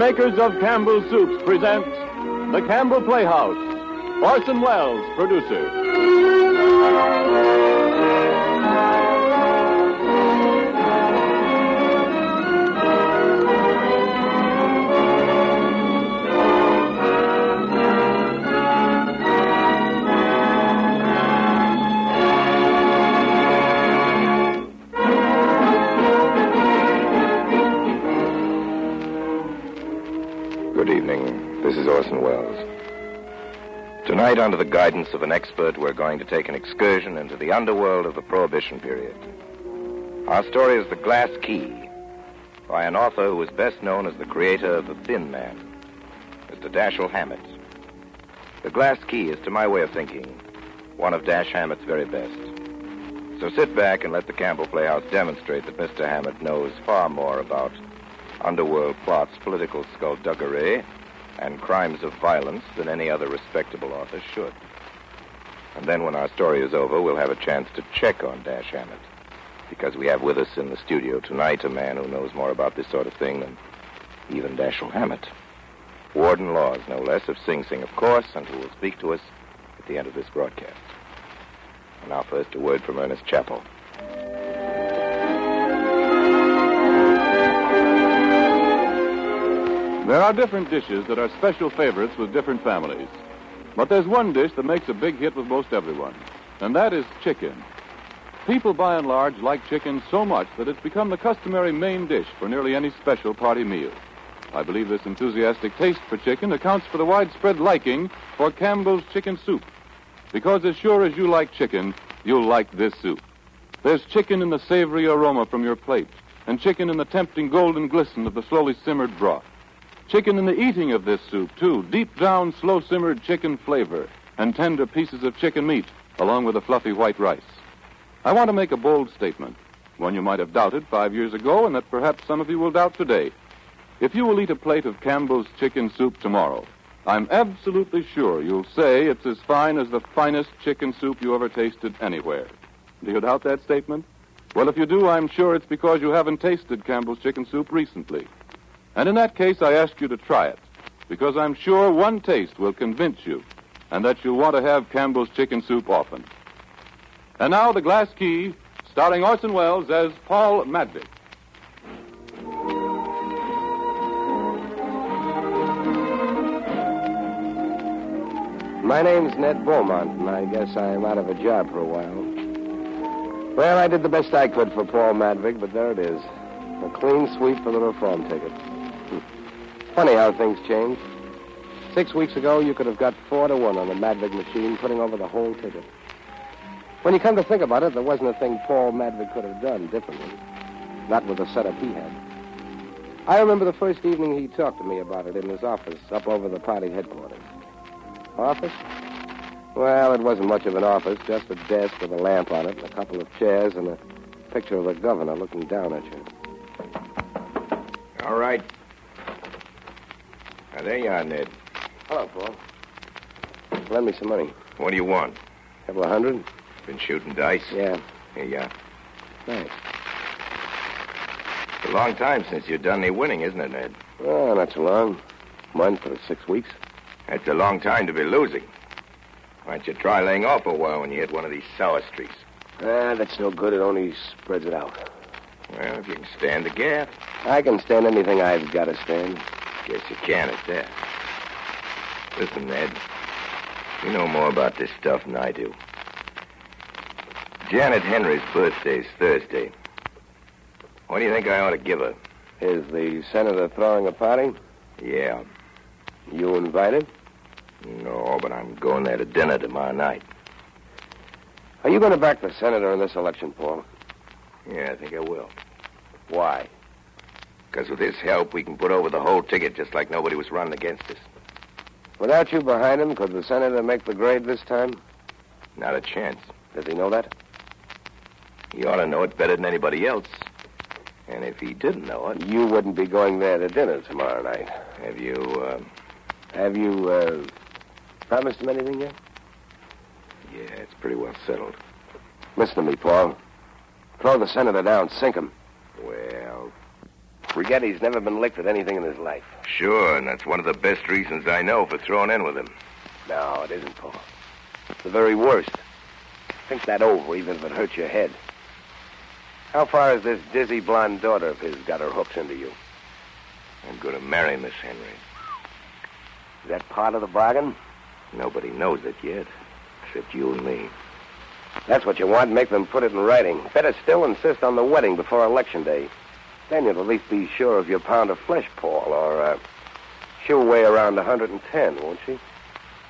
makers of Campbell Soups present the Campbell Playhouse. Orson Welles, producer. Good evening. This is Orson Welles. Tonight, under the guidance of an expert, we're going to take an excursion into the underworld of the Prohibition period. Our story is The Glass Key, by an author who is best known as the creator of The Thin Man, Mr. Dashiell Hammett. The Glass Key is, to my way of thinking, one of Dash Hammett's very best. So sit back and let the Campbell Playhouse demonstrate that Mr. Hammett knows far more about underworld plots, political skullduggery, and crimes of violence than any other respectable author should. And then when our story is over, we'll have a chance to check on Dash Hammett, because we have with us in the studio tonight a man who knows more about this sort of thing than even Dashiell Hammett. Warden Laws, no less, of Sing Sing, of course, and who will speak to us at the end of this broadcast. And now first a word from Ernest Chappell. There are different dishes that are special favorites with different families. But there's one dish that makes a big hit with most everyone, and that is chicken. People, by and large, like chicken so much that it's become the customary main dish for nearly any special party meal. I believe this enthusiastic taste for chicken accounts for the widespread liking for Campbell's chicken soup. Because as sure as you like chicken, you'll like this soup. There's chicken in the savory aroma from your plate, and chicken in the tempting golden glisten of the slowly simmered broth. Chicken in the eating of this soup, too. Deep down, slow-simmered chicken flavor and tender pieces of chicken meat, along with a fluffy white rice. I want to make a bold statement, one you might have doubted 5 years ago and that perhaps some of you will doubt today. If you will eat a plate of Campbell's chicken soup tomorrow, I'm absolutely sure you'll say it's as fine as the finest chicken soup you ever tasted anywhere. Do you doubt that statement? Well, if you do, I'm sure it's because you haven't tasted Campbell's chicken soup recently. And in that case, I ask you to try it, because I'm sure one taste will convince you, and that you'll want to have Campbell's chicken soup often. And now, The Glass Key, starring Orson Welles as Paul Madvig. My name's Ned Beaumont, and I guess I'm out of a job for a while. Well, I did the best I could for Paul Madvig, but there it is. A clean sweep for the reform ticket. Funny how things change. 6 weeks ago, you could have got 4-1 on the Madvig machine, putting over the whole ticket. When you come to think about it, there wasn't a thing Paul Madvig could have done differently. Not with the setup he had. I remember the first evening he talked to me about it in his office up over the party headquarters. Office? Well, it wasn't much of an office, just a desk with a lamp on it, and a couple of chairs, and a picture of the governor looking down at you. All right. Now, there you are, Ned. Hello, Paul. Lend me some money. What do you want? Couple of $100? Been shooting dice? Yeah. Here you are. Thanks. It's a long time since you've done any winning, isn't it, Ned? Oh, not so long. Month or 6 weeks. That's a long time to be losing. Why don't you try laying off a while when you hit one of these sour streaks? That's no good. It only spreads it out. Well, if you can stand the gaff. I can stand anything I've got to stand. Guess you can at that. Listen, Ned. You know more about this stuff than I do. Janet Henry's birthday's Thursday. What do you think I ought to give her? Is the senator throwing a party? Yeah. You invited? No, but I'm going there to dinner tomorrow night. Are you going to back the senator in this election, Paul? Yeah, I think I will. Why? Because with his help, we can put over the whole ticket just like nobody was running against us. Without you behind him, could the senator make the grade this time? Not a chance. Does he know that? He ought to know it better than anybody else. And if he didn't know it... You wouldn't be going there to dinner tomorrow night. Have you promised him anything yet? Yeah, it's pretty well settled. Listen to me, Paul. Throw the senator down. Sink him. Well, Forget he's never been licked at anything in his life. Sure, and that's one of the best reasons I know for throwing in with him. No, it isn't, Paul. It's the very worst. Think that over, even if it hurts your head. How far has this dizzy blonde daughter of his got her hooks into you? I'm going to marry Miss Henry. Is that part of the bargain? Nobody knows it yet, except you and me. That's what you want. Make them put it in writing. Better still insist on the wedding before Election Day. Then you'll at least be sure of your pound of flesh, Paul, or she'll weigh around 110, won't she?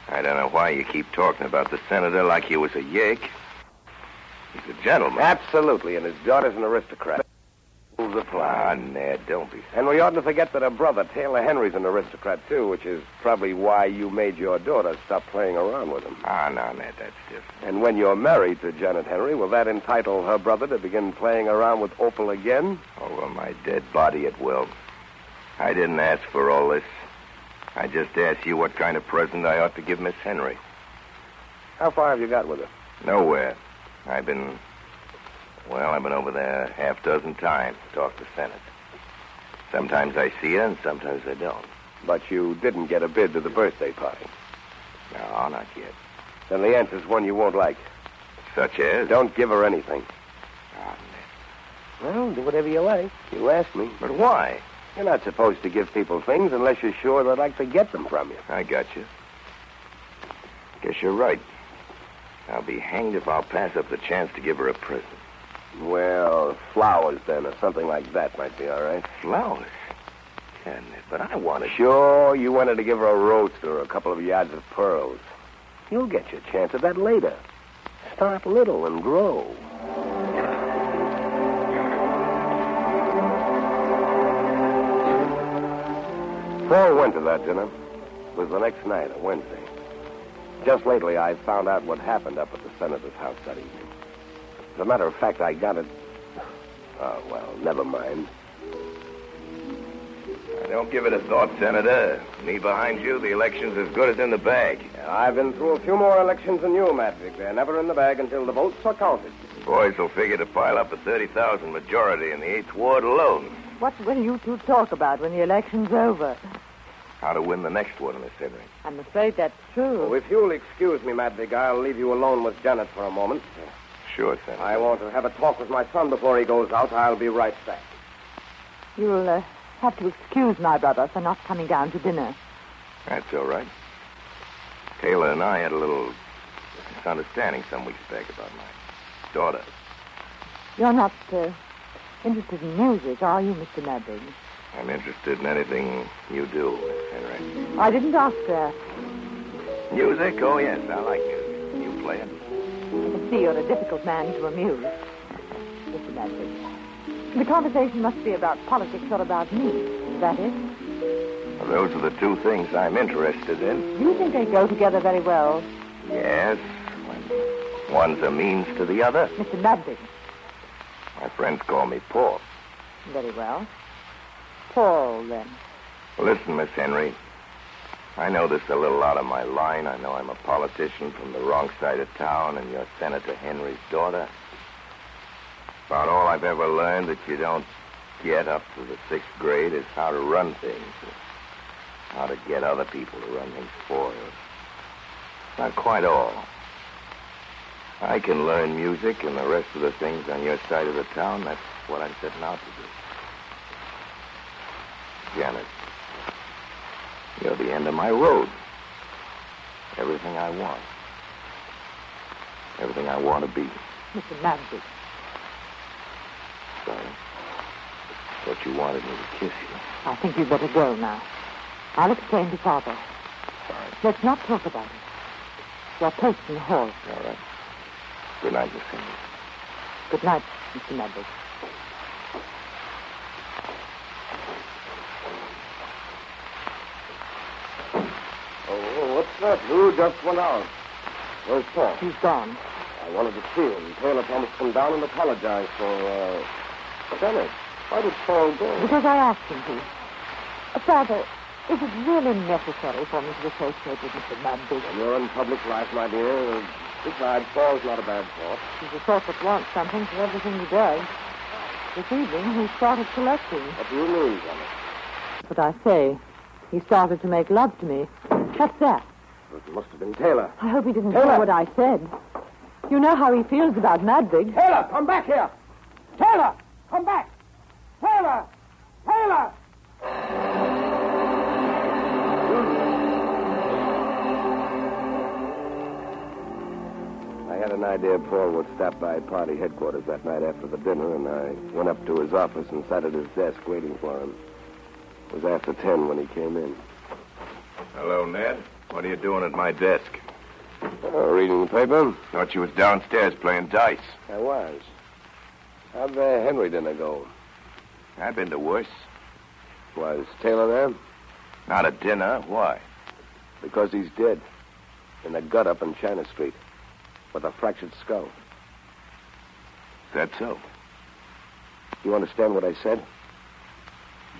I don't know why you keep talking about the senator like he was a yake. He's a gentleman. Absolutely, and his daughter's an aristocrat. Rules apply. Ah, Ned, don't be... And we oughtn't to forget that her brother, Taylor Henry's an aristocrat, too, which is probably why you made your daughter stop playing around with him. Ah, no, Ned, that's different. And when you're married to Janet Henry, will that entitle her brother to begin playing around with Opal again? Over my dead body it will. I didn't ask for all this. I just asked you what kind of present I ought to give Miss Henry. How far have you got with her? Nowhere. I've been over there half dozen times to talk to Senate. Sometimes I see her and sometimes I don't. But you didn't get a bid to the birthday party? No, not yet. Then the answer's one you won't like. Such as? Don't give her anything. Oh, Well, do whatever you like. You asked me. but why? You're not supposed to give people things unless you're sure they'd like to get them from you. I got you. Guess you're right. I'll be hanged if I'll pass up the chance to give her a present. Well, flowers, then, or something like that might be all right. Flowers? Yeah, Ned, but I want to... Sure, you wanted to give her a roast or a couple of yards of pearls. You'll get your chance at that later. Start little and grow. Paul went to that dinner. It was the next night, a Wednesday. Just lately, I found out what happened up at the senator's house that evening. As a matter of fact, I got it... Oh, well, never mind. Don't give it a thought, Senator. Me behind you, the election's as good as in the bag. I've been through a few more elections than you, Madvick. They're never in the bag until the votes are counted. Boys will figure to pile up a 30,000 majority in the 8th Ward alone. What will you two talk about when the election's over? How to win the next one, Miss Henry. I'm afraid that's true. Oh, if you'll excuse me, Madvick, I'll leave you alone with Janet for a moment. Sure, Senator. I want to have a talk with my son before he goes out. I'll be right back. You'll have to excuse my brother for not coming down to dinner. That's all right. Taylor and I had a little misunderstanding some weeks back about my daughter. You're not interested in music, are you, Mr. Madden? I'm interested in anything you do, Miss Henry. I didn't ask that. Music? Oh, yes, I like music. You play it? I can see you're a difficult man to amuse, Mr. Madden. The conversation must be about politics or about me. Is that it? Well, those are the two things I'm interested in. You think they go together very well? Yes, when one's a means to the other. Mr. Madden. My friends call me Paul. Very well. Paul, then. Listen, Miss Henry, I know this is a little out of my line. I know I'm a politician from the wrong side of town, and you're Senator Henry's daughter. About all I've ever learned that you don't get up to the 6th grade is how to run things, how to get other people to run things for you. Not quite all. I can learn music and the rest of the things on your side of the town. That's what I'm setting out to do. Janet, you're the end of my road. Everything I want. Everything I want to be. Mr. Madden. Sorry. Thought you wanted me to kiss you. I think you'd better go now. I'll explain to Father. Sorry. Let's not talk about it. Your place in the hall. All right. Good night, Miss Henry. Good night, Mr. Madden. Oh, what's that? Who just went out? Where's Paul? He's gone. I wanted to see him. Taylor promised to come down and apologize for, Janet. Why did Paul go? Because I asked him to. Father, is it really necessary for me to associate with Mr. Madden? When you're in public life, my dear, besides, Paul's not a bad sort. He's the sort that wants something for everything he does. This evening, he started collecting. What do you mean, Johnny? But I say, he started to make love to me. What's that? It must have been Taylor. I hope he didn't Taylor! hear what I said. You know how he feels about Madvig. Taylor, come back here! Taylor, come back! Taylor! Taylor! I had an idea Paul would stop by party headquarters that night after the dinner, and I went up to his office and sat at his desk waiting for him. It was after 10 when he came in. Hello, Ned. What are you doing at my desk? Reading the paper? Thought you was downstairs playing dice. I was. How'd the Henry dinner go? I've been to worse. Was Taylor there? Not at dinner. Why? Because he's dead. In the gut up in China Street. With a fractured skull. Is that so? You understand what I said?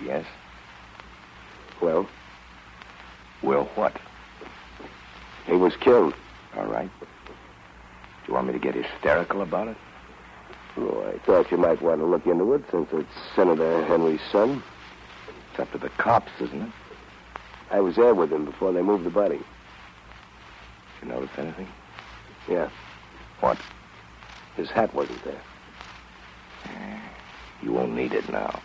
Yes. Well? Well, what? He was killed. All right. Do you want me to get hysterical about it? Oh, I thought you might want to look into it since it's Senator Henry's son. It's up to the cops, isn't it? I was there with him before they moved the body. Did you notice anything? Yeah. What? His hat wasn't there. You won't need it now.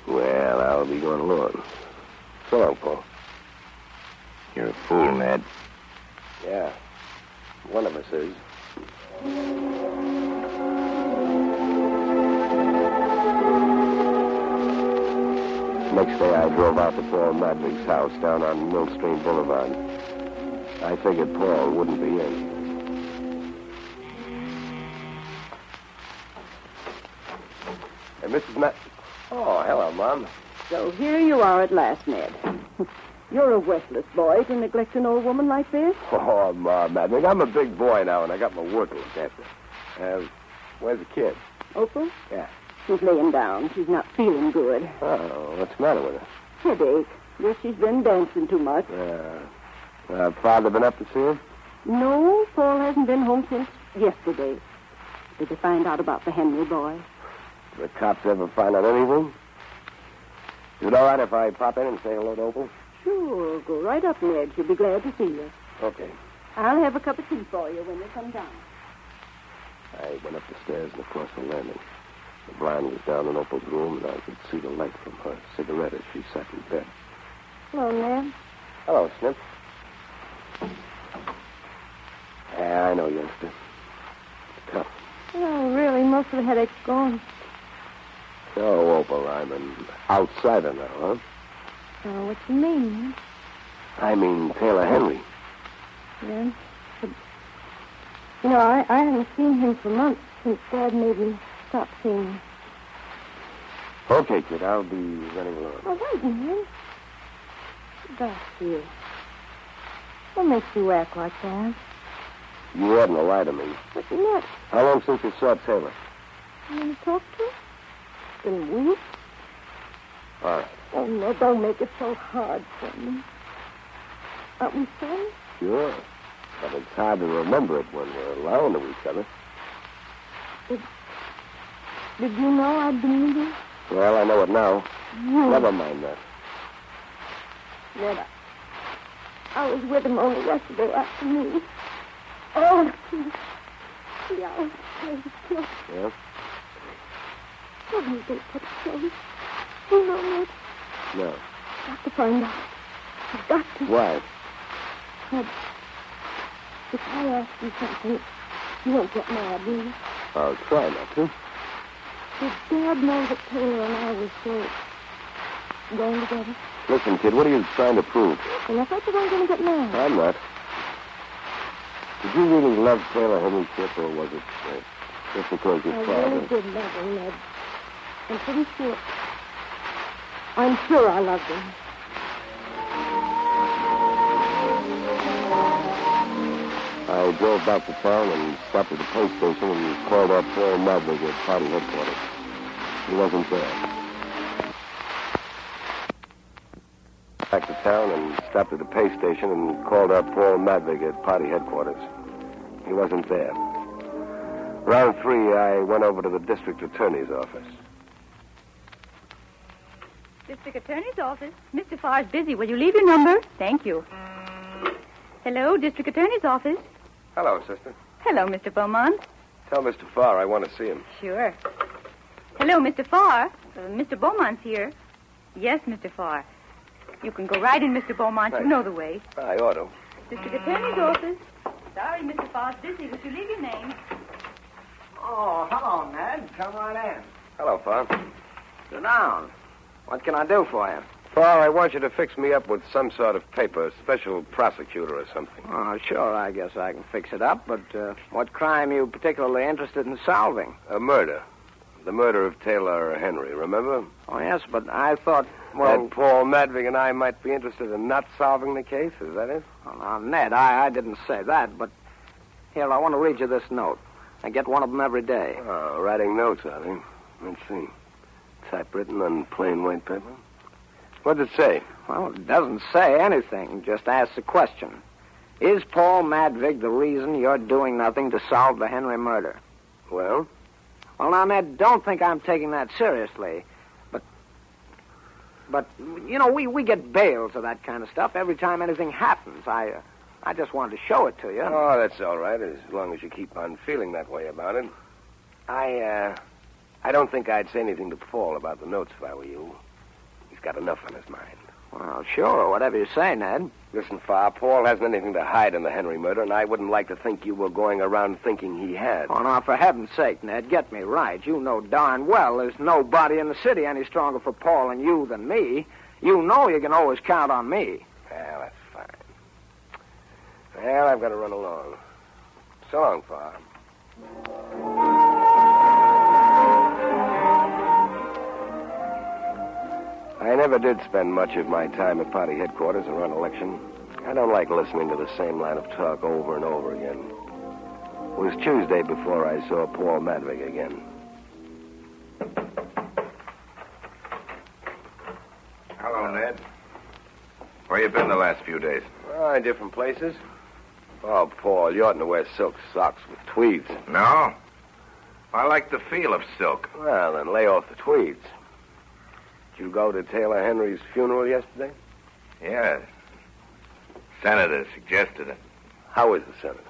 Well, I'll be going along. So long, Paul. You're a fool, Ned. Yeah. One of us is. Next day, I drove out to Paul Madvig's house down on Mill Stream Boulevard. I figured Paul wouldn't be in. Hey, Mrs. Oh, hello, Mom. So here you are at last, Ned. You're a worthless boy to neglect an old woman like this. Oh, Mom, Madvig, I'm a big boy now, and I got my work to look after. Where's the kid? Opal? Yeah. She's laying down. She's not feeling good. Oh, what's the matter with her? Headache. Guess she's been dancing too much. Father been up to see her? No, Paul hasn't been home since yesterday. Did they find out about the Henry boy? Did the cops ever find out anything? Is it all right if I pop in and say hello to Opal? Sure. Go right up, Ned. She'll be glad to see you. Okay. I'll have a cup of tea for you when you come down. I went up the stairs and across the landing. The blind was down in Opal's room, and I could see the light from her cigarette as she sat in bed. Hello, Ned. Hello, Snip. Yeah, I know, youngster. It's tough. Oh, really? Most of the headache's gone. So, Opal, I'm an outsider now, huh? Oh, what you mean? I mean Taylor Henry. Yeah. But, you know, I haven't seen him for months since Dad made me stop seeing him. Okay, kid, I'll be running along. Oh, wait a minute. Dashiell. What makes you act like that? You hadn't to lie to me. But you're not. How long since you saw Taylor? You want to talk to him? It's been weeks. All right. Oh, no, don't make it so hard for me. Aren't we friends? Sure. But it's hard to remember it when we're alone to each other. Did you know I'd been meeting? Well, I know it now. No. Never mind that. Ned, I was with him only yesterday afternoon. Oh, see, I was killed. Yeah? What do you think that's so? You know, Ned, No. got to find out. I've got to. Why? Ned, if I ask you something, you won't get mad, will you? I'll try not to. Did Dad know that Taylor and I were so going together? Listen, kid, what are you trying to prove? And I thought you weren't going to get mad. I'm not. Did you really love Taylor Henry, Chip, or was it just because your I father... really did love him, Ned. I'm pretty sure. I'm sure I loved him. I drove back to town and stopped at the police station and called up Paul Madvig at party headquarters. He wasn't there. Back to town and stopped at the pay station and called up Paul Madvig at party headquarters. He wasn't there. Around 3, I went over to the district attorney's office. District Attorney's office. Mr. Farr's busy. Will you leave your number? Thank you. Hello, District Attorney's office. Hello, sister. Hello, Mr. Beaumont. Tell Mr. Farr I want to see him. Sure. Hello, Mr. Farr. Mr. Beaumont's here. Yes, Mr. Farr. You can go right in, Mr. Beaumont. Thanks. You know the way. I ought to. District Attorney's office. Sorry, Mr. Farr's busy. Would you leave your name? Oh, hello, Ned. Come right in. Hello, Farr. Sit down. What can I do for you? Farr, I want you to fix me up with some sort of paper, special prosecutor or something. Oh, sure, I guess I can fix it up, but what crime are you particularly interested in solving? A murder. The murder of Taylor Henry, remember? Oh, yes, but I thought, well... That Paul Madvig and I might be interested in not solving the case, is that it? Oh, now, Ned, I didn't say that, but... Here, I want to read you this note. I get one of them every day. Oh, writing notes, are they? Let's see. Typewritten on plain white paper. What does it say? Well, it doesn't say anything. It just asks a question. Is Paul Madvig the reason you're doing nothing to solve the Henry murder? Well? Well, now, Ned, don't think I'm taking that seriously. But you know, we get bails of that kind of stuff every time anything happens. I just wanted to show it to you. Oh, that's all right, as long as you keep on feeling that way about it. I don't think I'd say anything to Paul about the notes if I were you. He's got enough on his mind. Well, sure, whatever you say, Ned. Listen, Farr, Paul hasn't anything to hide in the Henry murder, and I wouldn't like to think you were going around thinking he had. Oh, now, for heaven's sake, Ned, get me right. You know darn well there's nobody in the city any stronger for Paul and you than me. You know you can always count on me. Well, that's fine. Well, I've got to run along. So long, Farr. I never did spend much of my time at party headquarters around election. I don't like listening to the same line of talk over and over again. It was Tuesday before I saw Paul Madvig again. Hello, Ned. Where you been the last few days? In different places. Oh, Paul, you oughtn't to wear silk socks with tweeds. No. I like the feel of silk. Well, then lay off the tweeds. Did you go to Taylor Henry's funeral yesterday? Yeah. Senator suggested it. How is the senator?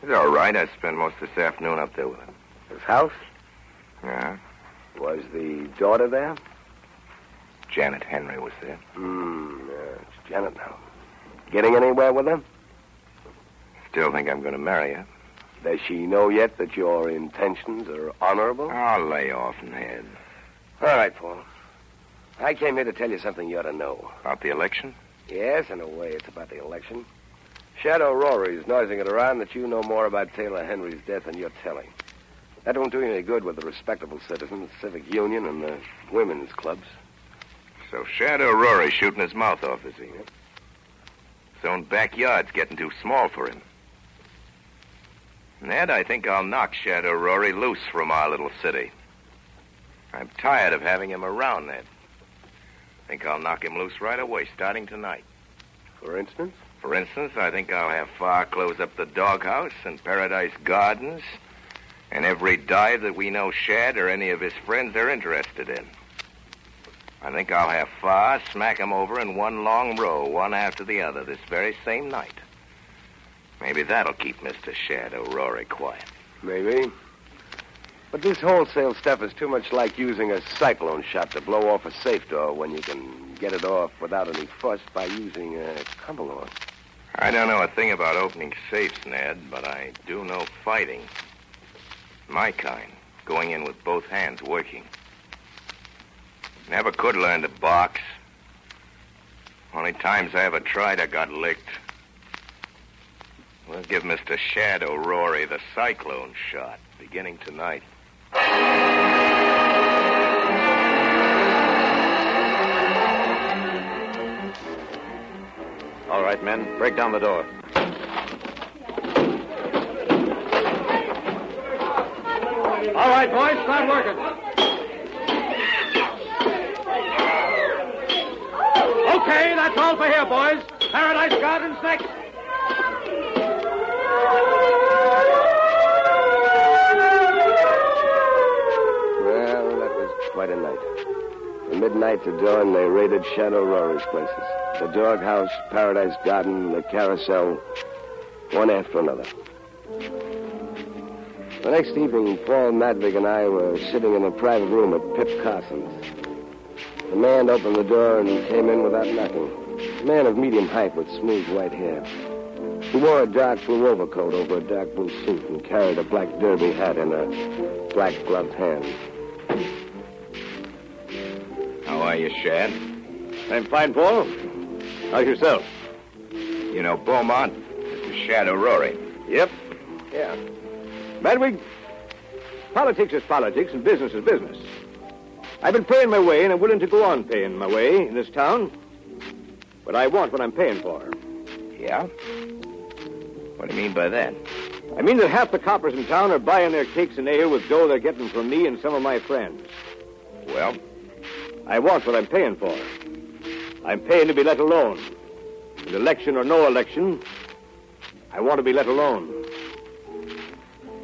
He's all right. I spent most this afternoon up there with him. His house? Yeah. Was the daughter there? Janet Henry was there. Yeah, it's Janet now. Getting anywhere with her? Still think I'm going to marry her. Does she know yet that your intentions are honorable? Oh, lay off, Ned. All right, Paul. I came here to tell you something you ought to know. About the election? Yes, in a way, it's about the election. Shadow Rory's noising it around that you know more about Taylor Henry's death than you're telling. That won't do you any good with the respectable citizens, civic union, and the women's clubs. So Shadow Rory's shooting his mouth off, is he? His own backyard's getting too small for him. Ned, I think I'll knock Shadow Rory loose from our little city. I'm tired of having him around, Ned. I think I'll knock him loose right away, starting tonight. For instance? For instance, I think I'll have Farr close up the doghouse and Paradise Gardens and every dive that we know Shad or any of his friends are interested in. I think I'll have Farr smack him over in one long row, one after the other, this very same night. Maybe that'll keep Mr. Shadow Rory quiet. Maybe. But this wholesale stuff is too much like using a cyclone shot to blow off a safe door when you can get it off without any fuss by using a Campbell. I don't know a thing about opening safes, Ned, but I do know fighting. My kind, going in with both hands working. Never could learn to box. Only times I ever tried, I got licked. We'll give Mr. Shadow Rory the cyclone shot, beginning tonight. All right, men, break down the door. All right, boys, start working. Okay, that's all for here, boys. Paradise Gardens next. From midnight to dawn, they raided Shadow Rory's places. The doghouse, Paradise Garden, the carousel, one after another. The next evening, Paul Madvig and I were sitting in a private room at Pip Carson's. The man opened the door and came in without knocking. A man of medium height with smooth white hair. He wore a dark blue overcoat over a dark blue suit and carried a black derby hat in a black gloved hand. How are you, Shad? I'm fine, Paul. How's yourself? You know Beaumont? Mr. Shadow Rory. Yep. Yeah. Madwig, politics is politics and business is business. I've been paying my way, and I'm willing to go on paying my way in this town. But I want what I'm paying for. Yeah? What do you mean by that? I mean that half the coppers in town are buying their cakes and ale with dough they're getting from me and some of my friends. Well? I want what I'm paying for. I'm paying to be let alone. And election or no election, I want to be let alone.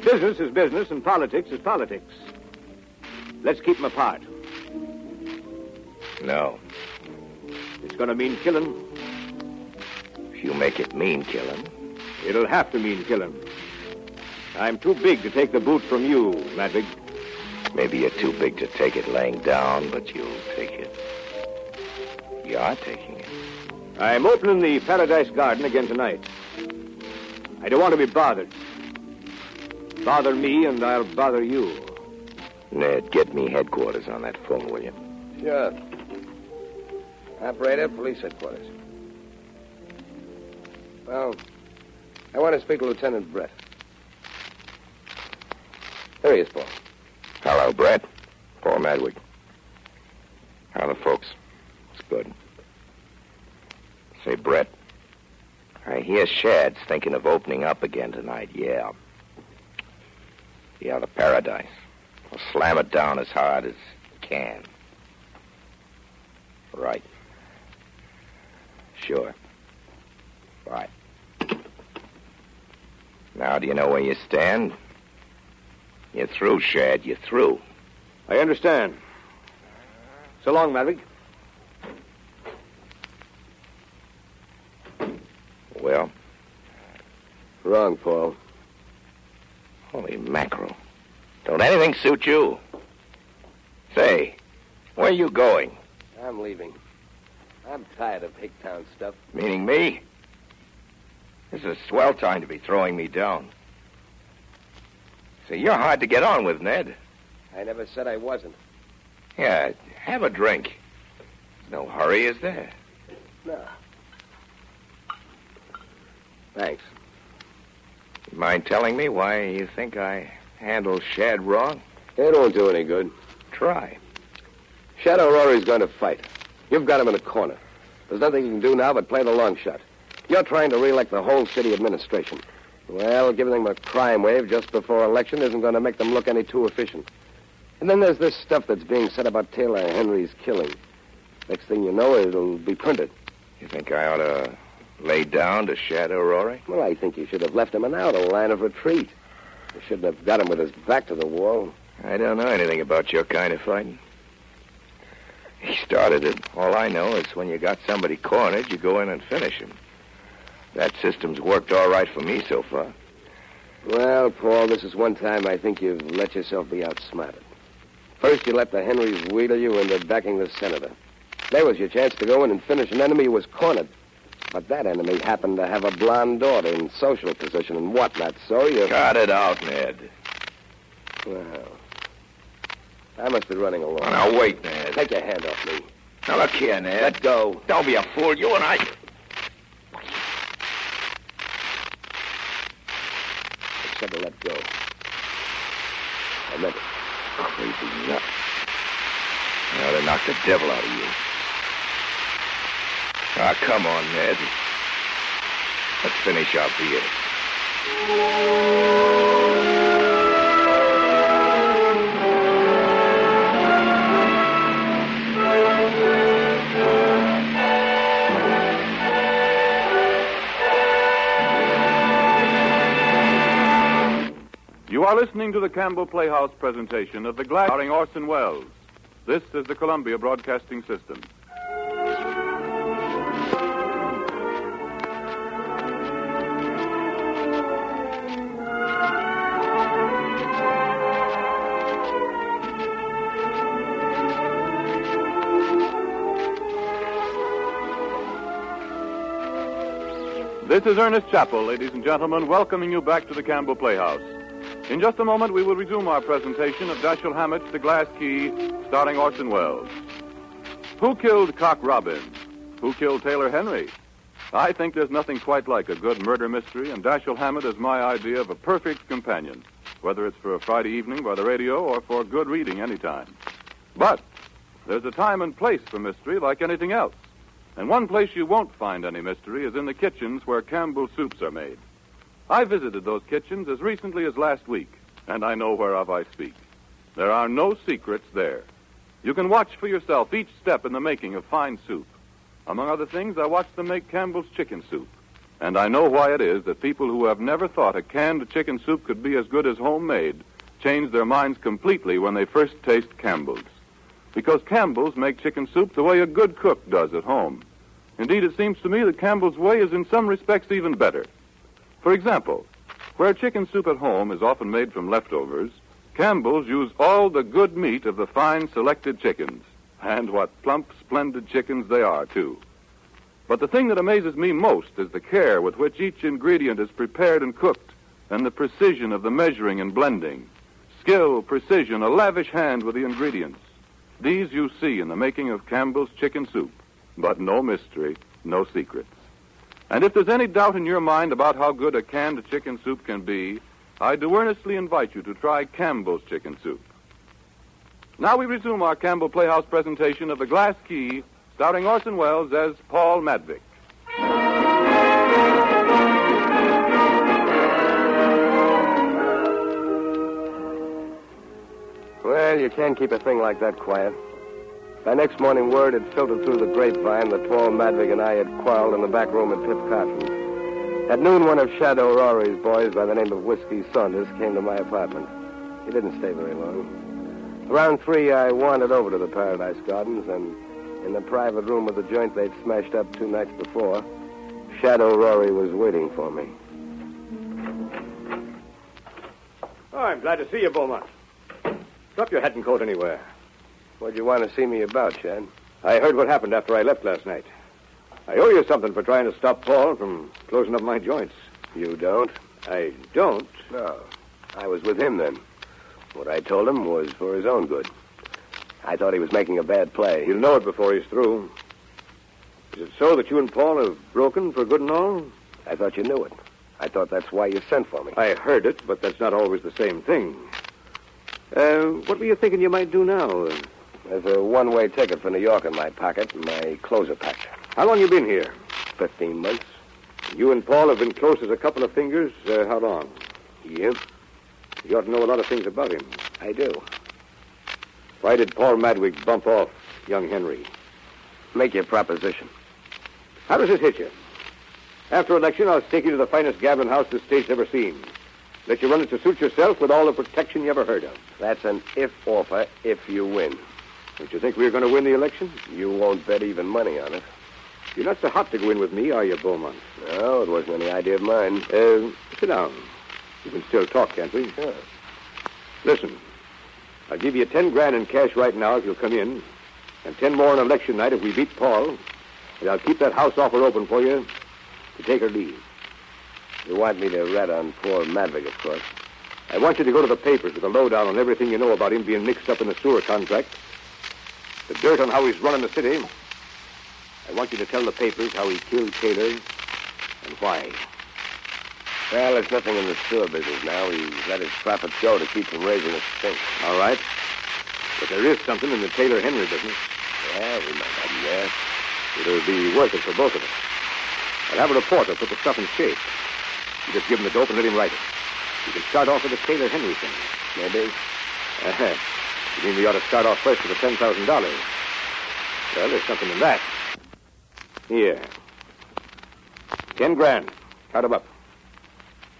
Business is business and politics is politics. Let's keep them apart. No. It's going to mean killing. If you make it mean killing. It'll have to mean killing. I'm too big to take the boot from you, Madvig. Maybe you're too big to take it laying down, but you'll take it. You are taking it. I'm opening the Paradise Garden again tonight. I don't want to be bothered. Bother me and I'll bother you. Ned, get me headquarters on that phone, will you? Sure. Operator, police headquarters. Well, I want to speak to Lieutenant Brett. There he is, Paul. Hello, Brett. Paul Madwig. How are the folks? It's good. Say, Brett, I hear Shad's thinking of opening up again tonight, yeah. Yeah, the Paradise. I'll slam it down as hard as he can. Right. Sure. Right. Now, do you know where you stand? You're through, Shad. You're through. I understand. So long, Madvig. Well? Wrong, Paul. Holy mackerel. Don't anything suit you? Say, where are you going? I'm leaving. I'm tired of Hicktown stuff. Meaning me? This is a swell time to be throwing me down. Say, you're hard to get on with, Ned. I never said I wasn't. Yeah, have a drink. There's no hurry, is there? No. Thanks. You mind telling me why you think I handled Shad wrong? It won't do any good. Try. Shadow Rory's going to fight. You've got him in a corner. There's nothing you can do now but play the long shot. You're trying to re-elect the whole city administration. Well, giving them a crime wave just before election isn't going to make them look any too efficient. And then there's this stuff that's being said about Taylor Henry's killing. Next thing you know, it'll be printed. You think I ought to lay down to Shadow Rory? Well, I think you should have left him an out, a line of retreat. You shouldn't have got him with his back to the wall. I don't know anything about your kind of fighting. He started it. All I know is when you got somebody cornered, you go in and finish him. That system's worked all right for me so far. Well, Paul, this is one time I think you've let yourself be outsmarted. First, you let the Henrys wheedle you into backing the senator. There was your chance to go in and finish an enemy who was cornered. But that enemy happened to have a blonde daughter in social position and whatnot, so you... Cut it out, Ned. Well, I must be running along. Oh, now, wait, Ned. Take your hand off me. Now, look here, Ned. Let go. Don't be a fool. You and I... I said to let go. I meant it. Crazy nut. Now, to knock the devil out of you. Ah, come on, Ned. Let's finish our beer. You are listening to the Campbell Playhouse presentation of The Glass, starring Orson Welles. This is the Columbia Broadcasting System. This is Ernest Chappell, ladies and gentlemen, welcoming you back to the Campbell Playhouse. In just a moment, we will resume our presentation of Dashiell Hammett's The Glass Key, starring Orson Welles. Who killed Cock Robin? Who killed Taylor Henry? I think there's nothing quite like a good murder mystery, and Dashiell Hammett is my idea of a perfect companion, whether it's for a Friday evening by the radio or for good reading anytime. But there's a time and place for mystery like anything else. And one place you won't find any mystery is in the kitchens where Campbell soups are made. I visited those kitchens as recently as last week, and I know whereof I speak. There are no secrets there. You can watch for yourself each step in the making of fine soup. Among other things, I watched them make Campbell's chicken soup. And I know why it is that people who have never thought a canned chicken soup could be as good as homemade change their minds completely when they first taste Campbell's. Because Campbell's make chicken soup the way a good cook does at home. Indeed, it seems to me that Campbell's way is in some respects even better. For example, where chicken soup at home is often made from leftovers, Campbell's use all the good meat of the fine selected chickens. And what plump, splendid chickens they are, too. But the thing that amazes me most is the care with which each ingredient is prepared and cooked, and the precision of the measuring and blending. Skill, precision, a lavish hand with the ingredients. These you see in the making of Campbell's chicken soup. But no mystery, no secrets. And if there's any doubt in your mind about how good a canned chicken soup can be, I do earnestly invite you to try Campbell's chicken soup. Now we resume our Campbell Playhouse presentation of The Glass Key, starring Orson Welles as Paul Madvig. Well, you can't keep a thing like that quiet. By next morning, word had filtered through the grapevine that Paul Madvig and I had quarreled in the back room at Pip Carton's. At noon, one of Shadow Rory's boys by the name of Whiskey Saunders came to my apartment. He didn't stay very long. Around 3, I wandered over to the Paradise Gardens, and in the private room of the joint they'd smashed up 2 nights before, Shadow Rory was waiting for me. Oh, I'm glad to see you, Beaumont. Drop your hat and coat anywhere. What'd you want to see me about, Shad? I heard what happened after I left last night. I owe you something for trying to stop Paul from closing up my joints. You don't? I don't? No. I was with him then. What I told him was for his own good. I thought he was making a bad play. He'll know it before he's through. Is it so that you and Paul have broken for good and all? I thought you knew it. I thought that's why you sent for me. I heard it, but that's not always the same thing. What were you thinking you might do now? There's a one-way ticket for New York in my pocket, and my clothes are packed. How long you been here? 15 months. You and Paul have been close as a couple of fingers. How long? Yep. You ought to know a lot of things about him. I do. Why did Paul Madvig bump off young Henry? Make your proposition. How does it hit you? After election, I'll take you to the finest gambling house the state's ever seen. Let you run it to suit yourself with all the protection you ever heard of. That's an if offer if you win. Don't you think we're going to win the election? You won't bet even money on it. You're not so hot to go in with me, are you, Beaumont? No, it wasn't any idea of mine. Sit down. We can still talk, can't we? Sure. Listen, I'll give you 10 grand in cash right now if you'll come in, and 10 more on election night if we beat Paul, and I'll keep that house offer open for you to take or leave. You want me to rat on poor Madvig, of course. I want you to go to the papers with a lowdown on everything you know about him being mixed up in the sewer contract, the dirt on how he's running the city. I want you to tell the papers how he killed Taylor and why. Well, there's nothing in the sewer business now. He's let his profits go to keep from raising a stink. All right. But there is something in the Taylor Henry business. Yeah, we might have him there. It'll be worth it for both of us. I'll have a reporter put the stuff in shape. You just give him the dope and let him write it. You can start off with the Taylor Henry thing. Maybe. You mean we ought to start off first with the $10,000? Well, there's something in that. Here. 10 grand. Count 'em up.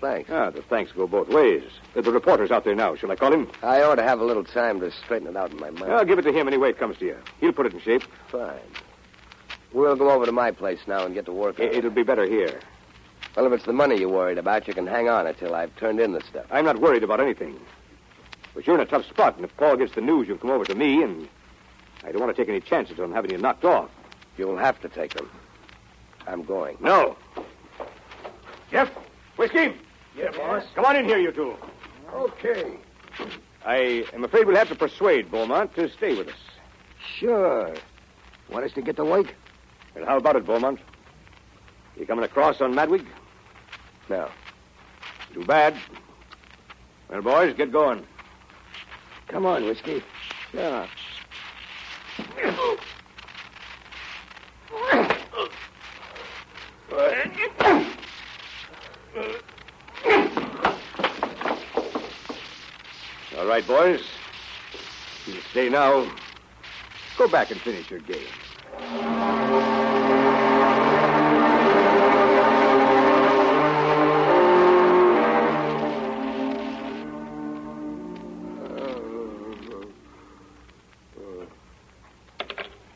Thanks. Ah, the thanks go both ways. The reporter's out there now. Shall I call him? I ought to have a little time to straighten it out in my mind. I'll give it to him any way it comes to you. He'll put it in shape. Fine. We'll go over to my place now and get to work on it. It'll be better here. Well, if it's the money you're worried about, you can hang on until I've turned in the stuff. I'm not worried about anything. But you're in a tough spot, and if Paul gets the news, you'll come over to me, and I don't want to take any chances on having you knocked off. You'll have to take them. I'm going. No. Jeff, whiskey? Yeah, boss. Come on in here, you two. Okay. I am afraid we'll have to persuade Beaumont to stay with us. Sure. Want us to get to work? Well, how about it, Beaumont? You coming across on Madwig? No. Too bad. Well, boys, get going. Come on, Whiskey. Yeah. All right, boys. You stay now. Go back and finish your game.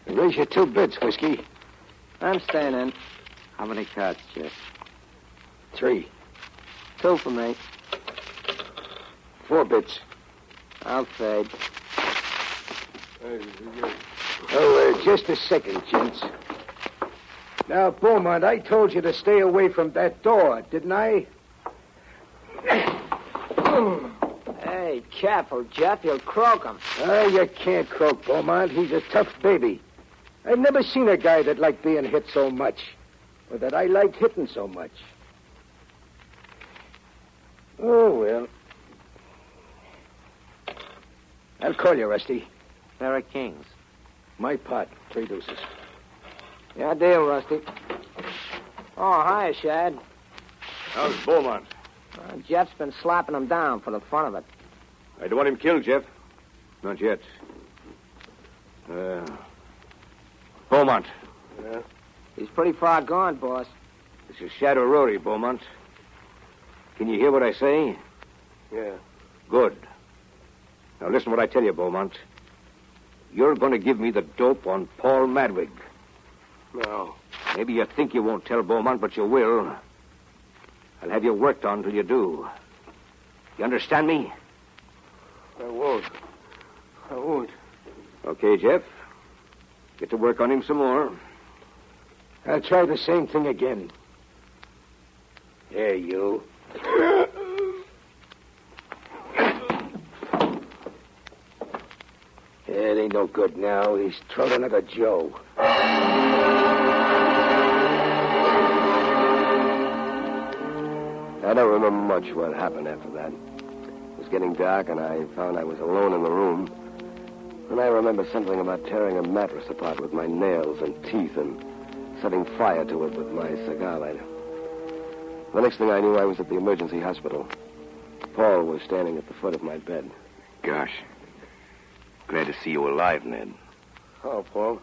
Raise your 2 bits, Whiskey. I'm staying in. How many cards, Jeff? 3. 2 for me. 4 bits. I'll fade. Oh, just a second, gents. Now, Beaumont, I told you to stay away from that door, didn't I? Hey, careful, Jeff. You'll croak him. Oh, you can't croak Beaumont. He's a tough baby. I've never seen a guy that liked being hit so much, or that I liked hitting so much. Oh, well. I'll call you, Rusty. Pair of kings. My pot, 3 deuces. Yeah, deal, Rusty. Oh, hi, Shad. How's Beaumont? Jeff's been slapping him down for the fun of it. I don't want him killed, Jeff. Not yet. Beaumont. Yeah? He's pretty far gone, boss. This is Shadow Rory, Beaumont. Can you hear what I say? Yeah. Good. Now listen what I tell you, Beaumont. You're going to give me the dope on Paul Madwig. No. Maybe you think you won't tell Beaumont, but you will. I'll have you worked on till you do. You understand me? I won't. I won't. Okay, Jeff. Get to work on him some more. I'll try the same thing again. Here, you. It ain't no good now. He's thrown another Joe. I don't remember much what happened after that. It was getting dark, and I found I was alone in the room. And I remember something about tearing a mattress apart with my nails and teeth and setting fire to it with my cigar lighter. The next thing I knew, I was at the emergency hospital. Paul was standing at the foot of my bed. Gosh. Glad to see you alive, Ned. Oh, Paul.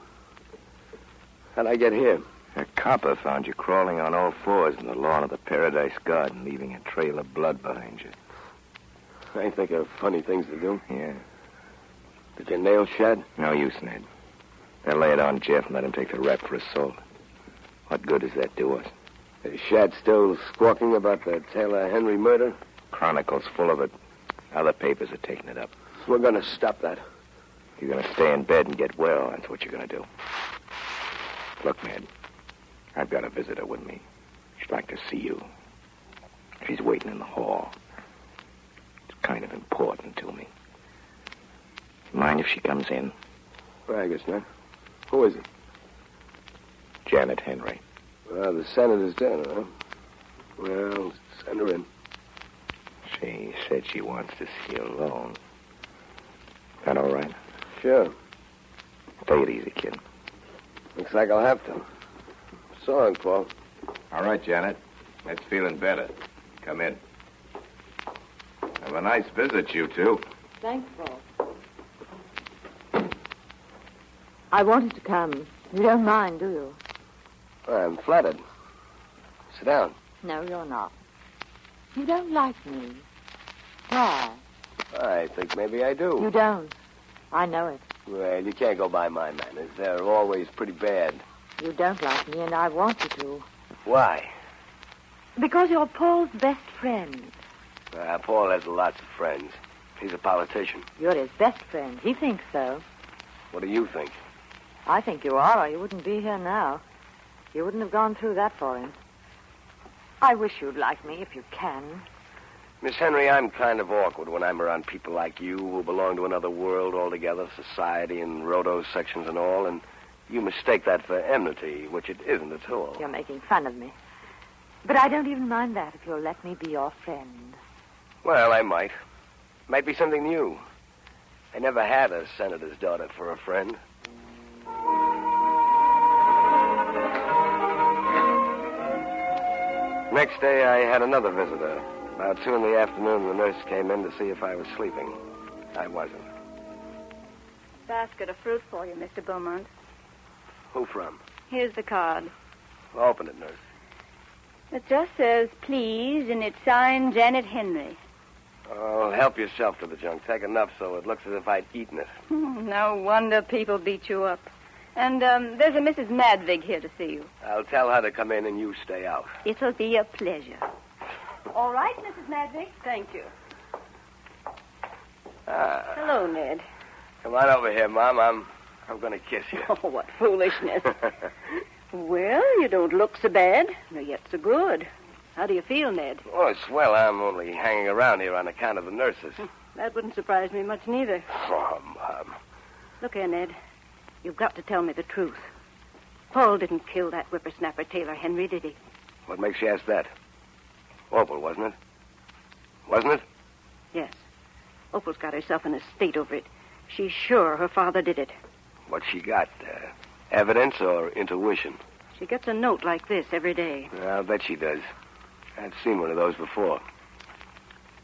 How'd I get here? A copper found you crawling on all fours in the lawn of the Paradise Garden, leaving a trail of blood behind you. I think of funny things to do. Yeah. Did your nails shed? No use, Ned. They'll lay it on Jeff and let him take the rap for assault. What good does that do us? Is Shad still squawking about the Taylor Henry murder? Chronicle's full of it. Other papers are taking it up. We're going to stop that. You're going to stay in bed and get well. That's what you're going to do. Look, Ned, I've got a visitor with me. She'd like to see you. She's waiting in the hall. It's kind of important to me. Mind if she comes in? Well, I guess not. Who is it? Janet Henry. Well, the senator's dead, huh? Well, send her in. She said she wants to see you alone. That all right? Sure. Take it easy, kid. Looks like I'll have to. So long, Paul. All right, Janet. That's feeling better. Come in. Have a nice visit, you two. Thanks, Paul. I wanted to come. You don't mind, do you? I'm flattered. Sit down. No, you're not. You don't like me. Why? I think maybe I do. You don't. I know it. Well, you can't go by my manners. They're always pretty bad. You don't like me, and I want you to. Why? Because you're Paul's best friend. Paul has lots of friends. He's a politician. You're his best friend. He thinks so. What do you think? I think you are, or you wouldn't be here now. You wouldn't have gone through that for him. I wish you'd like me if you can. Miss Henry, I'm kind of awkward when I'm around people like you who belong to another world altogether, society and roto sections and all, and you mistake that for enmity, which it isn't at all. You're making fun of me. But I don't even mind that if you'll let me be your friend. Well, I might. Might be something new. I never had a senator's daughter for a friend. Next day, I had another visitor. About 2 in the afternoon, the nurse came in to see if I was sleeping. I wasn't. Basket of fruit for you, Mr. Beaumont. Who from? Here's the card. Open it, nurse. It just says, please, and it's signed Janet Henry. Oh, help yourself to the junk. Take enough so it looks as if I'd eaten it. No wonder people beat you up. And there's a Mrs. Madvig here to see you. I'll tell her to come in and you stay out. It'll be a pleasure. All right, Mrs. Madvig. Thank you. Hello, Ned. Come on over here, Mom. I'm going to kiss you. Oh, what foolishness. Well, you don't look so bad, nor yet so good. How do you feel, Ned? Oh, it's swell. I'm only hanging around here on account of the nurses. That wouldn't surprise me much, neither. Oh, Mom. Look here, Ned. You've got to tell me the truth. Paul didn't kill that whippersnapper Taylor Henry, did he? What makes you ask that? Opal, wasn't it? Wasn't it? Yes. Opal's got herself in a state over it. She's sure her father did it. What she got? Evidence or intuition? She gets a note like this every day. I'll bet she does. I've seen one of those before.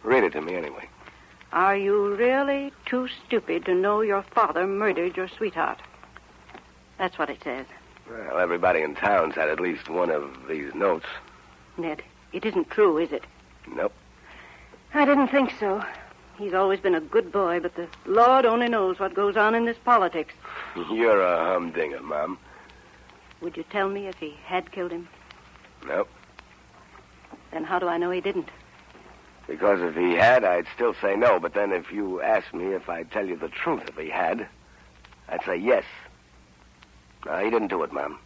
Read it to me anyway. Are you really too stupid to know your father murdered your sweetheart? That's what it says. Well, everybody in town's had at least one of these notes. Ned, it isn't true, is it? Nope. I didn't think so. He's always been a good boy, but the Lord only knows what goes on in this politics. You're a humdinger, Mom. Would you tell me if he had killed him? Nope. Then how do I know he didn't? Because if he had, I'd still say no. But then if you asked me if I'd tell you the truth if he had, I'd say yes. No, he didn't do it, Mom.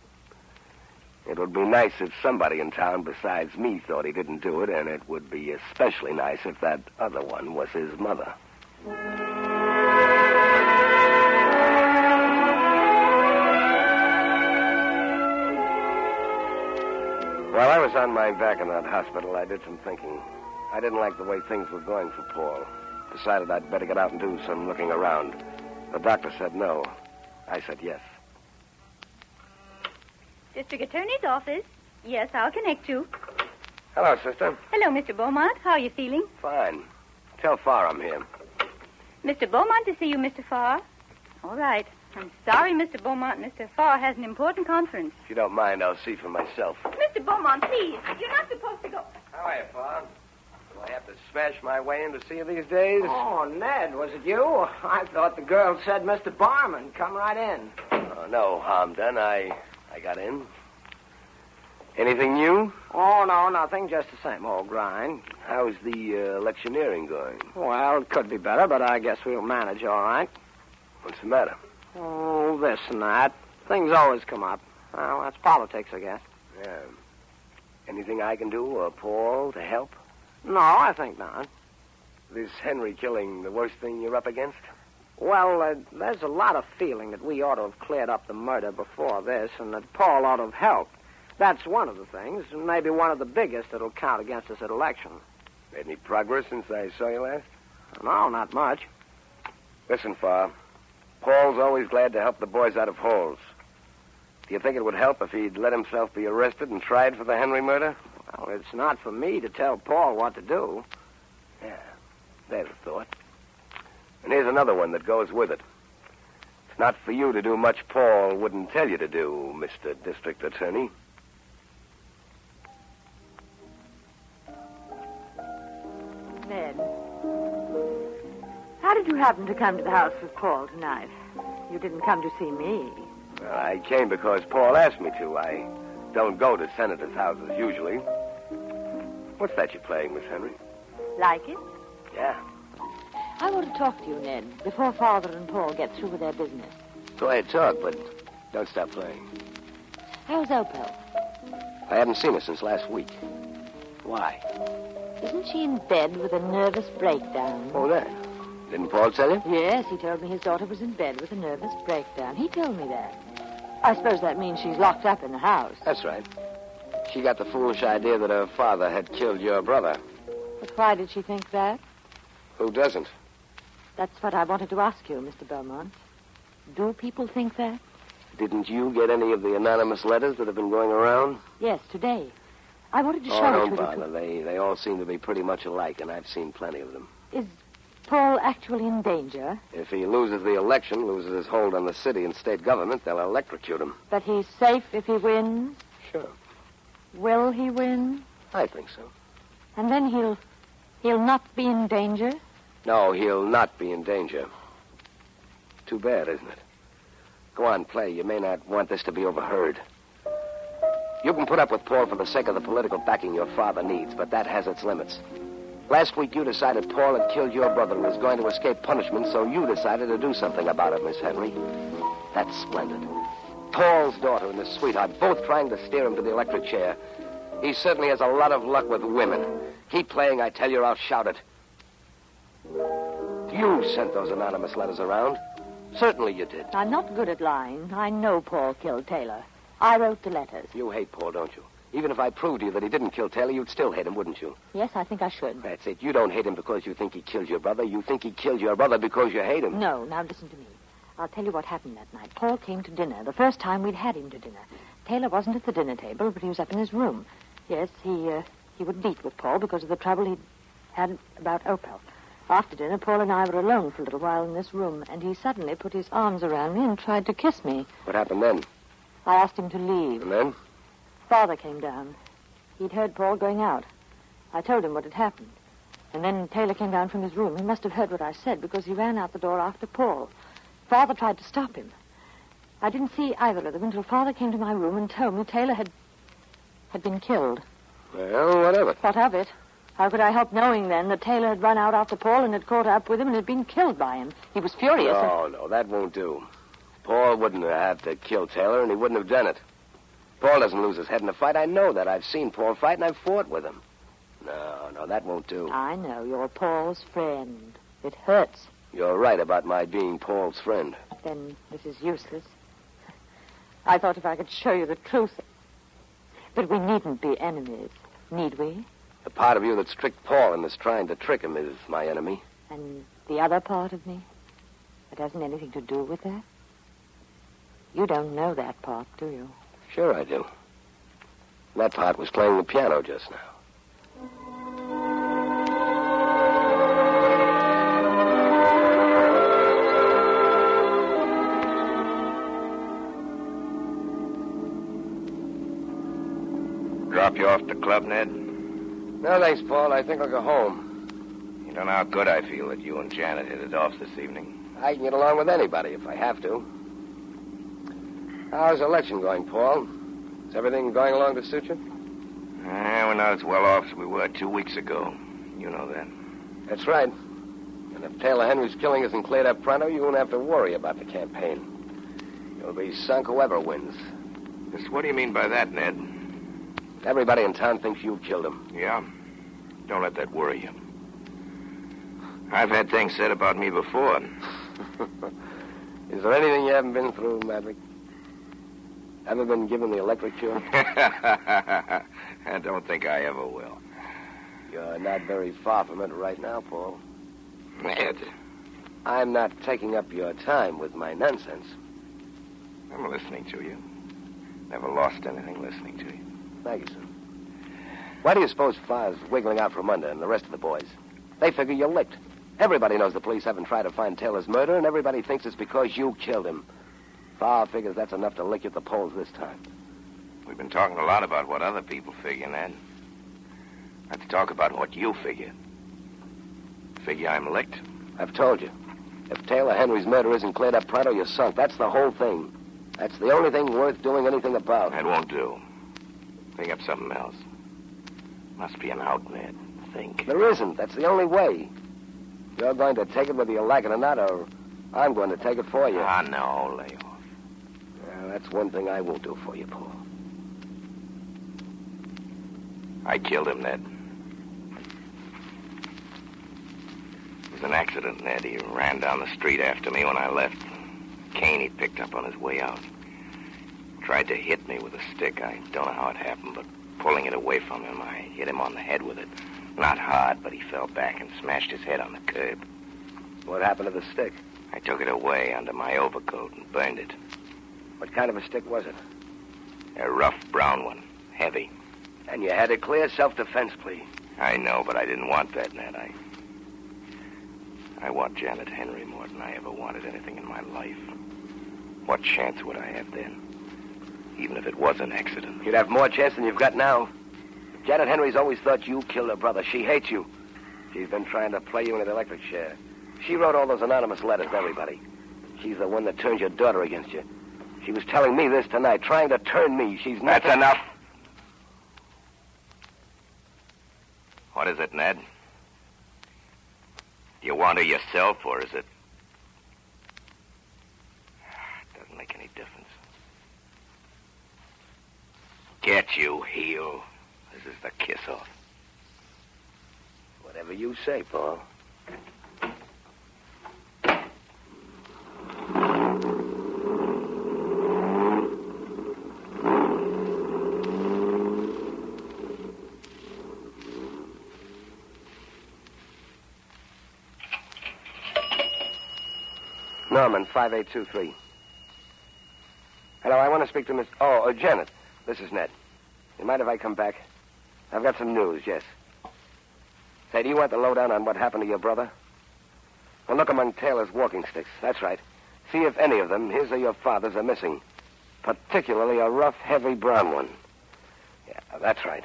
It would be nice if somebody in town besides me thought he didn't do it, and it would be especially nice if that other one was his mother. While I was on my back in that hospital, I did some thinking. I didn't like the way things were going for Paul. Decided I'd better get out and do some looking around. The doctor said no. I said yes. District Attorney's office. Yes, I'll connect you. Hello, sister. Hello, Mr. Beaumont. How are you feeling? Fine. Tell Farr I'm here. Mr. Beaumont to see you, Mr. Farr. All right. I'm sorry, Mr. Beaumont. Mr. Farr has an important conference. If you don't mind, I'll see for myself. Mr. Beaumont, please. You're not supposed to go. How are you, Farr? Do I have to smash my way in to see you these days? Oh, Ned, was it you? I thought the girl said Mr. Barman. Come right in. Oh, no harm done. I got in. Anything new? Oh, no, nothing. Just the same old grind. How's the electioneering going? Well, it could be better, but I guess we'll manage all right. What's the matter? Oh, this and that. Things always come up. Well, that's politics, I guess. Yeah. Anything I can do, or Paul, to help? No, I think not. This Henry killing the worst thing you're up against? Well, there's a lot of feeling that we ought to have cleared up the murder before this, and that Paul ought to have helped. That's one of the things, and maybe one of the biggest that'll count against us at election. Made any progress since I saw you last? No, not much. Listen, Farr. Paul's always glad to help the boys out of holes. Do you think it would help if he'd let himself be arrested and tried for the Henry murder? Well, it's not for me to tell Paul what to do. Yeah, there's a thought. And here's another one that goes with it. It's not for you to do much Paul wouldn't tell you to do, Mr. District Attorney. happened to come to the house with Paul tonight? You didn't come to see me. Well, I came because Paul asked me to. I don't go to senators' houses usually. What's that you're playing, Miss Henry? Like it? Yeah. I want to talk to you, Ned, before Father and Paul get through with their business. Go ahead, talk, but don't stop playing. How's Opal? I haven't seen her since last week. Why? Isn't she in bed with a nervous breakdown? Oh, that. Didn't Paul tell you? Yes, he told me his daughter was in bed with a nervous breakdown. He told me that. I suppose that means she's locked up in the house. That's right. She got the foolish idea that her father had killed your brother. But why did she think that? Who doesn't? That's what I wanted to ask you, Mr. Beaumont. Do people think that? Didn't you get any of the anonymous letters that have been going around? Yes, today. I wanted to show Oh, it don't to bother. They all seem to be pretty much alike, and I've seen plenty of them. Is Paul actually in danger? If he loses the election, loses his hold on the city and state government, they'll electrocute him. But he's safe if he wins? Sure. Will he win? I think so. And then he'll not be in danger? No, he'll not be in danger. Too bad, isn't it? Go on, play. You may not want this to be overheard. You can put up with Paul for the sake of the political backing your father needs, but that has its limits. Last week you decided Paul had killed your brother and was going to escape punishment, so you decided to do something about it, Miss Henry. That's splendid. Paul's daughter and his sweetheart both trying to steer him to the electric chair. He certainly has a lot of luck with women. Keep playing, I tell you, or I'll shout it. You sent those anonymous letters around. Certainly you did. I'm not good at lying. I know Paul killed Taylor. I wrote the letters. You hate Paul, don't you? Even if I proved to you that he didn't kill Taylor, you'd still hate him, wouldn't you? Yes, I think I should. That's it. You don't hate him because you think he killed your brother. You think he killed your brother because you hate him. No, now listen to me. I'll tell you what happened that night. Paul came to dinner, the first time we'd had him to dinner. Taylor wasn't at the dinner table, but he was up in his room. Yes, he would meet with Paul because of the trouble he'd had about Opal. After dinner, Paul and I were alone for a little while in this room, and he suddenly put his arms around me and tried to kiss me. What happened then? I asked him to leave. And then? Father came down. He'd heard Paul going out. I told him what had happened. And then Taylor came down from his room. He must have heard what I said because he ran out the door after Paul. Father tried to stop him. I didn't see either of them until Father came to my room and told me Taylor had been killed. Well, what of it? What of it? How could I help knowing then that Taylor had run out after Paul and had caught up with him and had been killed by him? He was furious. No, that won't do. Paul wouldn't have to kill Taylor, and he wouldn't have done it. Paul doesn't lose his head in a fight. I know that. I've seen Paul fight, and I've fought with him. No, that won't do. I know. You're Paul's friend. It hurts. You're right about my being Paul's friend. Then this is useless. I thought if I could show you the truth. But we needn't be enemies, need we? The part of you that's tricked Paul and is trying to trick him is my enemy. And the other part of me that hasn't anything to do with that? You don't know that part, do you? Sure I do. That part was playing the piano just now. Drop you off the club, Ned? No, thanks, Paul. I think I'll go home. You don't know how good I feel that you and Janet hit it off this evening. I can get along with anybody if I have to. How's the election going, Paul? Is everything going along to suit you? We're not as well off as we were 2 weeks ago. You know that. That's right. And if Taylor Henry's killing isn't cleared up pronto, you won't have to worry about the campaign. You'll be sunk whoever wins. Just what do you mean by that, Ned? Everybody in town thinks you killed him. Yeah? Don't let that worry you. I've had things said about me before. Is there anything you haven't been through, Maverick? Ever been given the electric chair? I don't think I ever will. You're not very far from it right now, Paul. Ned. I'm not taking up your time with my nonsense. I'm listening to you. Never lost anything listening to you. Thank you, sir. Why do you suppose Farr's wiggling out from under and the rest of the boys? They figure you're licked. Everybody knows the police haven't tried to find Taylor's murder, and everybody thinks it's because you killed him. Farr figures that's enough to lick you at the polls this time. We've been talking a lot about what other people figure, Ned. Let's talk about what you figure. Figure I'm licked? I've told you. If Taylor Henry's murder isn't cleared up pronto, you're sunk. That's the whole thing. That's the only thing worth doing anything about. That won't do. Think up something else. Must be an out, Ned. Think. There isn't. That's the only way. You're going to take it whether you like it or not, or I'm going to take it for you. Ah, no, lay off. Well, that's one thing I won't do for you, Paul. I killed him, Ned. It was an accident, Ned. He ran down the street after me when I left. Cane he picked up on his way out. Tried to hit me with a stick. I don't know how it happened, but pulling it away from him, I hit him on the head with it. Not hard, but he fell back and smashed his head on the curb. What happened to the stick? I took it away under my overcoat and burned it. What kind of a stick was it? A rough brown one. Heavy. And you had a clear self-defense plea. I know, but I didn't want that, Ned. I want Janet Henry more than I ever wanted anything in my life. What chance would I have then? Even if it was an accident. You'd have more chance than you've got now. Janet Henry's always thought you killed her brother. She hates you. She's been trying to play you in an electric chair. She wrote all those anonymous letters to everybody. She's the one that turned your daughter against you. She was telling me this tonight, trying to turn me. She's not... That's enough. What is it, Ned? Do you want her yourself, or is it... It doesn't make any difference. Get you, heel. This is the kiss-off. Whatever you say, Paul. Norman, 5823. Hello, I want to speak to Miss... Janet. This is Ned. You mind if I come back? I've got some news, yes. Say, do you want the lowdown on what happened to your brother? Well, look among Taylor's walking sticks. That's right. See if any of them, his or your father's, are missing. Particularly a rough, heavy brown one. Yeah, that's right.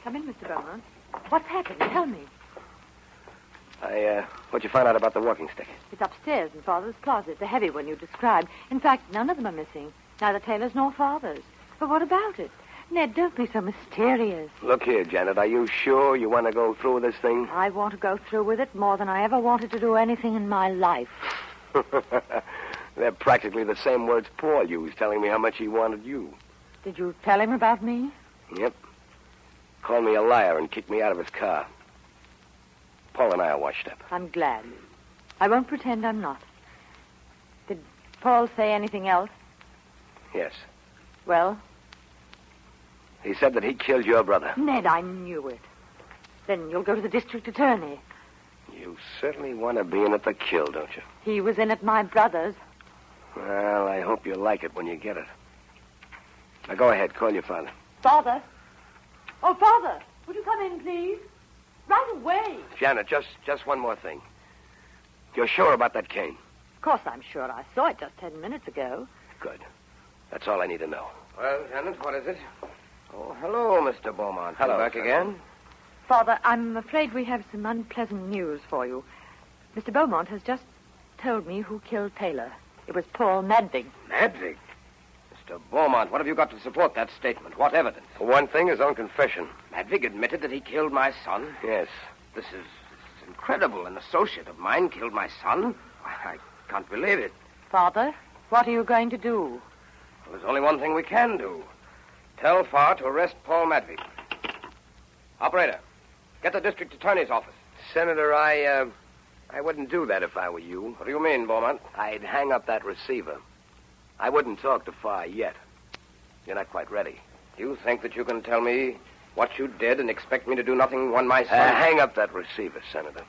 Come in, Mr. Beaumont. What's happened? Tell me. What'd you find out about the walking stick? It's upstairs in Father's closet, the heavy one you described. In fact, none of them are missing. Neither Taylor's nor Father's. But what about it? Ned, don't be so mysterious. Look here, Janet. Are you sure you want to go through with this thing? I want to go through with it more than I ever wanted to do anything in my life. They're practically the same words Paul used, telling me how much he wanted you. Did you tell him about me? Yep. Called me a liar and kicked me out of his car. Paul and I are washed up. I'm glad. I won't pretend I'm not. Did Paul say anything else? Yes. Well? He said that he killed your brother. Ned, I knew it. Then you'll go to the district attorney. You certainly want to be in at the kill, don't you? He was in at my brother's. Well, I hope you like it when you get it. Now, go ahead. Call your father. Father? Oh, Father, would you come in, please? Right away. Janet, just one more thing. You're sure about that cane? Of course I'm sure. I saw it just 10 minutes ago. Good. That's all I need to know. Well, Janet, what is it? Oh, hello, Mr. Beaumont. Hello, You back again? Father, I'm afraid we have some unpleasant news for you. Mr. Beaumont has just told me who killed Taylor. It was Paul Madvig. Madvig? Mr. Beaumont, what have you got to support that statement? What evidence? For one thing, his own confession. Madvig admitted that he killed my son? Yes. This is incredible. An associate of mine killed my son? I can't believe it. Father, what are you going to do? Well, there's only one thing we can do. Tell Farr to arrest Paul Madvig. Operator, get the district attorney's office. Senator, I wouldn't do that if I were you. What do you mean, Beaumont? I'd hang up that receiver. I wouldn't talk to Farr yet. You're not quite ready. You think that you can tell me what you did and expect me to do nothing on my son? Hang up that receiver, Senator.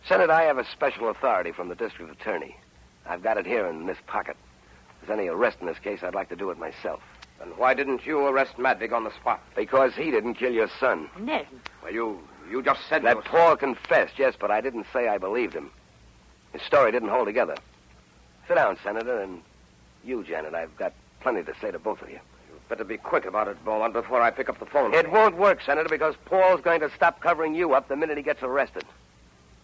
Senator, I have a special authority from the district attorney. I've got it here in this pocket. If there's any arrest in this case, I'd like to do it myself. Then why didn't you arrest Madvig on the spot? Because he didn't kill your son. Ned. Well, you just said that Paul confessed, yes, but I didn't say I believed him. His story didn't hold together. Sit down, Senator, and you, Janet. I've got plenty to say to both of you. You Better be quick about it, Beaumont, before I pick up the phone. It won't work, Senator, because Paul's going to stop covering you up the minute he gets arrested.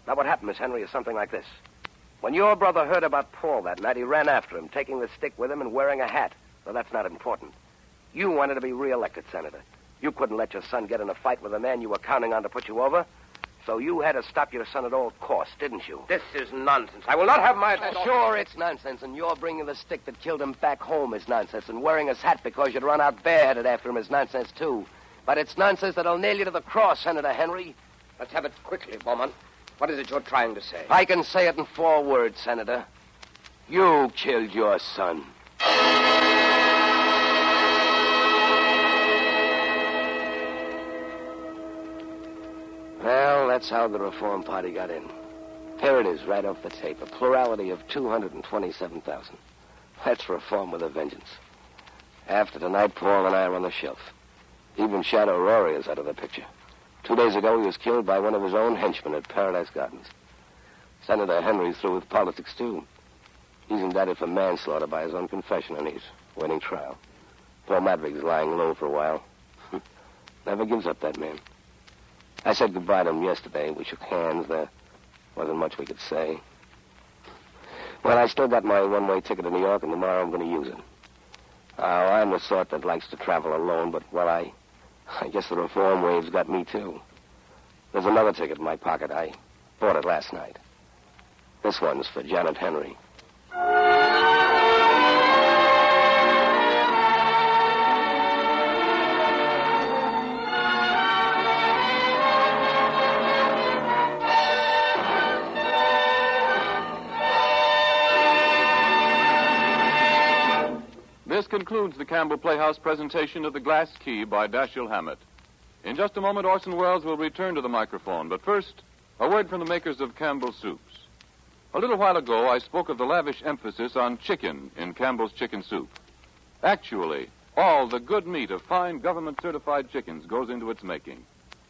Now, what happened, Miss Henry, is something like this. When your brother heard about Paul that night, he ran after him, taking the stick with him and wearing a hat. Though that's not important. You wanted to be reelected, Senator. You couldn't let your son get in a fight with a man you were counting on to put you over. So you had to stop your son at all costs, didn't you? This is nonsense. I will not have my... Sure, it's nonsense, and your bringing the stick that killed him back home is nonsense, and wearing his hat because you'd run out bareheaded after him is nonsense, too. But it's nonsense that'll nail you to the cross, Senator Henry. Let's have it quickly, Beaumont. What is it you're trying to say? I can say it in 4 words, Senator. You killed your son. Well, that's how the Reform Party got in. Here it is, right off the tape. A plurality of 227,000. That's reform with a vengeance. After tonight, Paul and I are on the shelf. Even Shadow Rory is out of the picture. 2 days ago, he was killed by one of his own henchmen at Paradise Gardens. Senator Henry's through with politics, too. He's indicted for manslaughter by his own confession, and he's waiting trial. Paul Madvig's lying low for a while. Never gives up, that man. I said goodbye to him yesterday. We shook hands. There wasn't much we could say. Well, I still got my one-way ticket to New York, and tomorrow I'm going to use it. I'm the sort that likes to travel alone, but, well, I guess the reform wave's got me, too. There's another ticket in my pocket. I bought it last night. This one's for Janet Henry. This concludes the Campbell Playhouse presentation of The Glass Key by Dashiell Hammett. In just a moment, Orson Welles will return to the microphone. But first, a word from the makers of Campbell Soups. A little while ago, I spoke of the lavish emphasis on chicken in Campbell's chicken soup. Actually, all the good meat of fine government-certified chickens goes into its making.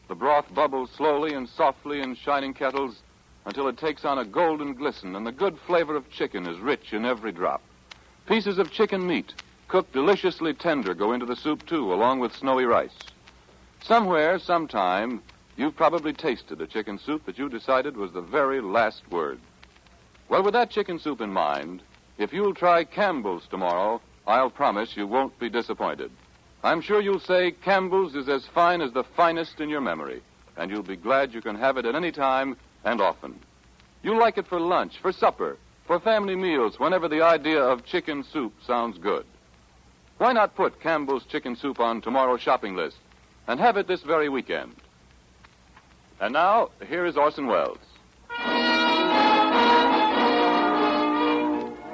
The broth bubbles slowly and softly in shining kettles until it takes on a golden glisten, and the good flavor of chicken is rich in every drop. Pieces of chicken meat, cooked deliciously tender, go into the soup, too, along with snowy rice. Somewhere, sometime, you've probably tasted a chicken soup that you decided was the very last word. Well, with that chicken soup in mind, if you'll try Campbell's tomorrow, I'll promise you won't be disappointed. I'm sure you'll say Campbell's is as fine as the finest in your memory, and you'll be glad you can have it at any time and often. You'll like it for lunch, for supper, for family meals, whenever the idea of chicken soup sounds good. Why not put Campbell's chicken soup on tomorrow's shopping list and have it this very weekend? And now, here is Orson Welles.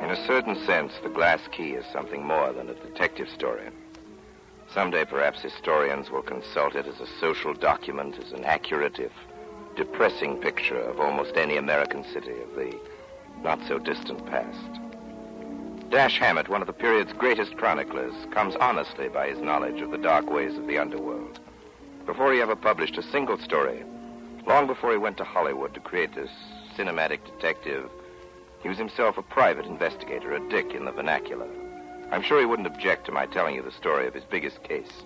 In a certain sense, The Glass Key is something more than a detective story. Someday, perhaps, historians will consult it as a social document, as an accurate, if depressing picture of almost any American city of the not-so-distant past. Dash Hammett, one of the period's greatest chroniclers, comes honestly by his knowledge of the dark ways of the underworld. Before he ever published a single story, long before he went to Hollywood to create this cinematic detective, he was himself a private investigator, a dick in the vernacular. I'm sure he wouldn't object to my telling you the story of his biggest case.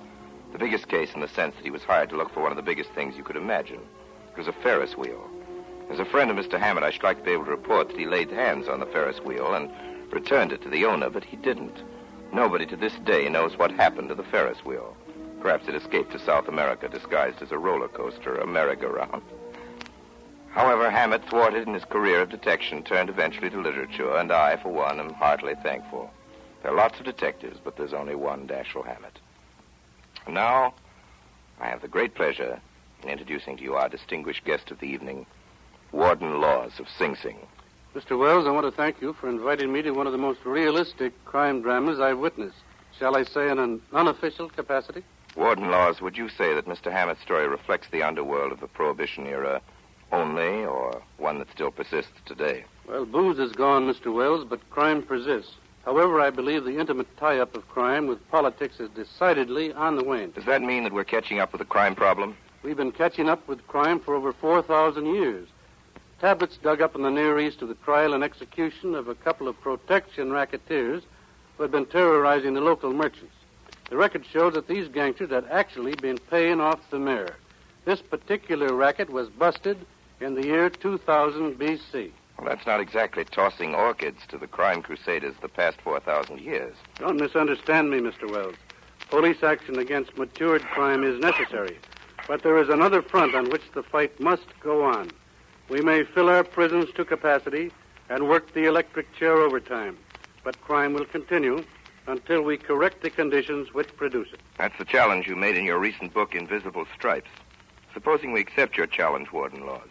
The biggest case in the sense that he was hired to look for one of the biggest things you could imagine. It was a Ferris wheel. As a friend of Mr. Hammett, I should like to be able to report that he laid hands on the Ferris wheel and returned it to the owner, but he didn't. Nobody to this day knows what happened to the Ferris wheel. Perhaps it escaped to South America disguised as a roller coaster, a merry-go-round. However, Hammett, thwarted in his career of detection, turned eventually to literature, and I, for one, am heartily thankful. There are lots of detectives, but there's only one Dashiell Hammett. And now, I have the great pleasure in introducing to you our distinguished guest of the evening, Warden Laws of Sing Sing. Mr. Wells, I want to thank you for inviting me to one of the most realistic crime dramas I've witnessed. Shall I say in an unofficial capacity? Warden Laws, would you say that Mr. Hammett's story reflects the underworld of the Prohibition era only, or one that still persists today? Well, booze is gone, Mr. Wells, but crime persists. However, I believe the intimate tie-up of crime with politics is decidedly on the wane. Does that mean that we're catching up with the crime problem? We've been catching up with crime for over 4,000 years. Tablets dug up in the Near East of the trial and execution of a couple of protection racketeers who had been terrorizing the local merchants. The record shows that these gangsters had actually been paying off the mayor. This particular racket was busted in the year 2000 B.C. Well, that's not exactly tossing orchids to the crime crusaders the past 4,000 years. Don't misunderstand me, Mr. Wells. Police action against matured crime is necessary. But there is another front on which the fight must go on. We may fill our prisons to capacity and work the electric chair overtime, but crime will continue until we correct the conditions which produce it. That's the challenge you made in your recent book, Invisible Stripes. Supposing we accept your challenge, Warden Laws.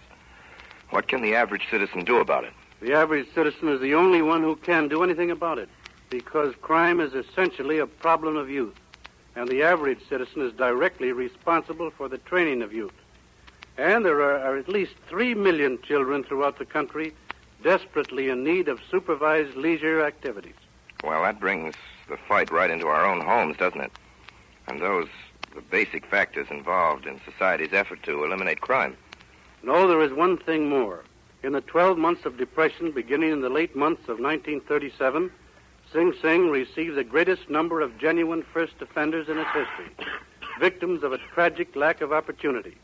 What can the average citizen do about it? The average citizen is the only one who can do anything about it, because crime is essentially a problem of youth, and the average citizen is directly responsible for the training of youth. And there are at least 3 million children throughout the country desperately in need of supervised leisure activities. Well, that brings the fight right into our own homes, doesn't it? And those the basic factors involved in society's effort to eliminate crime. No, there is one thing more. In the 12 months of depression beginning in the late months of 1937, Sing Sing received the greatest number of genuine first offenders in its history, victims of a tragic lack of opportunity.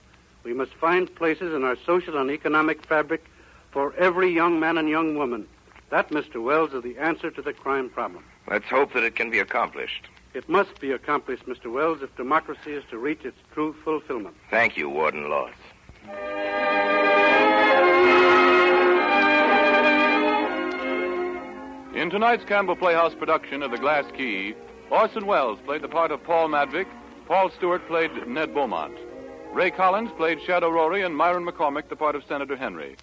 We must find places in our social and economic fabric for every young man and young woman. That, Mr. Wells, is the answer to the crime problem. Let's hope that it can be accomplished. It must be accomplished, Mr. Wells, if democracy is to reach its true fulfillment. Thank you, Warden Laws. In tonight's Campbell Playhouse production of The Glass Key, Orson Welles played the part of Paul Madvick, Paul Stewart played Ned Beaumont. Ray Collins played Shadow Rory, and Myron McCormick the part of Senator Henry.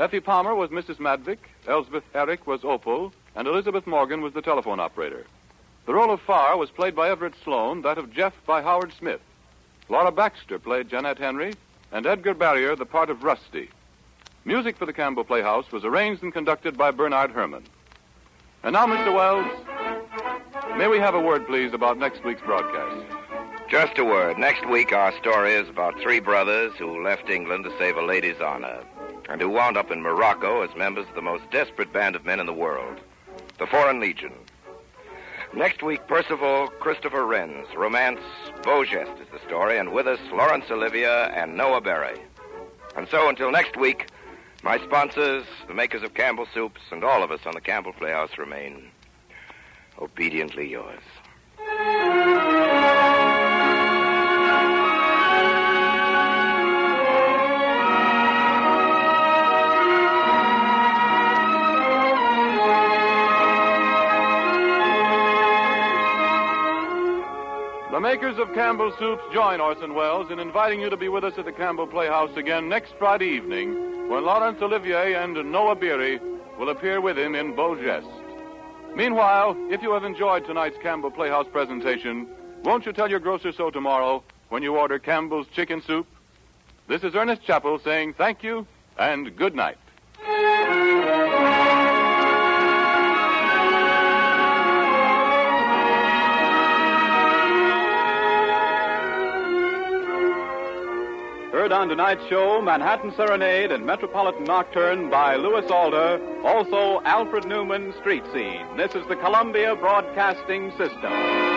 Effie Palmer was Mrs. Madvick, Elsbeth Eric was Opal, and Elizabeth Morgan was the telephone operator. The role of Farr was played by Everett Sloan, that of Jeff by Howard Smith. Laura Baxter played Jeanette Henry, and Edgar Barrier the part of Rusty. Music for the Campbell Playhouse was arranged and conducted by Bernard Herrmann. And now, Mr. Wells, may we have a word, please, about next week's broadcast? Just a word. Next week, our story is about 3 brothers who left England to save a lady's honor, and who wound up in Morocco as members of the most desperate band of men in the world, the Foreign Legion. Next week, Percival Christopher Wren's romance, Beau Geste, is the story, and with us, Laurence Olivier and Noah Berry. And so, until next week, my sponsors, the makers of Campbell Soups, and all of us on the Campbell Playhouse remain obediently yours. The makers of Campbell Soups join Orson Welles in inviting you to be with us at the Campbell Playhouse again next Friday evening, when Laurence Olivier and Noah Beery will appear with him in Beau Geste. Meanwhile, if you have enjoyed tonight's Campbell Playhouse presentation, won't you tell your grocer so tomorrow when you order Campbell's Chicken Soup? This is Ernest Chappell saying thank you and good night. Heard on tonight's show, Manhattan Serenade and Metropolitan Nocturne by Louis Alder, also Alfred Newman, Street Scene. This is the Columbia Broadcasting System.